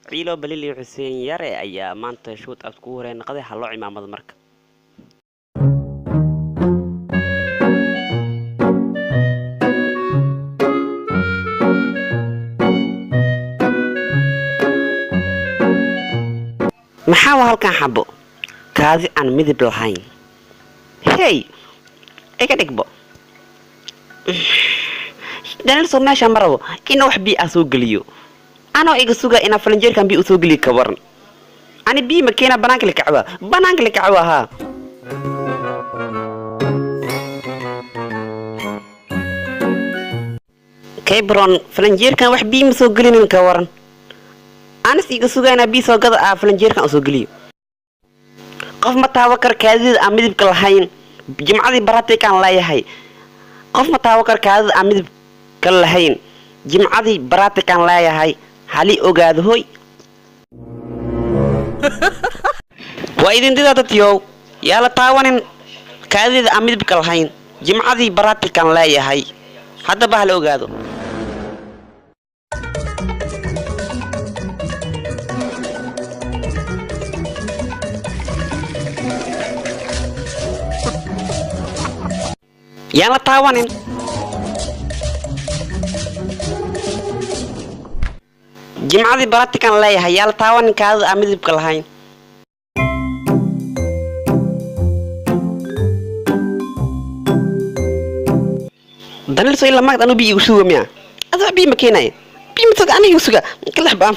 ciilo balili xuseen yare ayaa maanta shoot out ku horey naqday hal loo cimaamada marka maxaa halkan xabo kaadi aan midib lahayn hey iga dhigbo Daniel soo meesha marabo ina wax bi soo galiyo ana iga suga ina falanjeerkan bi soo galiyo ka waran ani bi ma keena banaanka la kacwa ha Kebron falanjeerkan wax bi ma soo galinin ka waran ana iga suga ina bi soo gada falanjeerkan soo galiyo qof ma taawakar kaadida aan midibka lahayn jimcadii baratay kan laayahay qof ma taawakar kaadida aan midibka lahayn jimcadii baratay kan laayahay hali ogaado hoy waa idin dida dadyow yaa la taawanin kaadida aan midibka lahayn jimcadii baratay kan laayahay haddaba hal ogaado yaa la taawanin jimcadii baratikan leeyahay yaa la taawanin kaadida aan midibka lahayn Daniel soo ila magad anu bi igu suga miya adu bi ma keenay bi ma toga anigu suga kala baan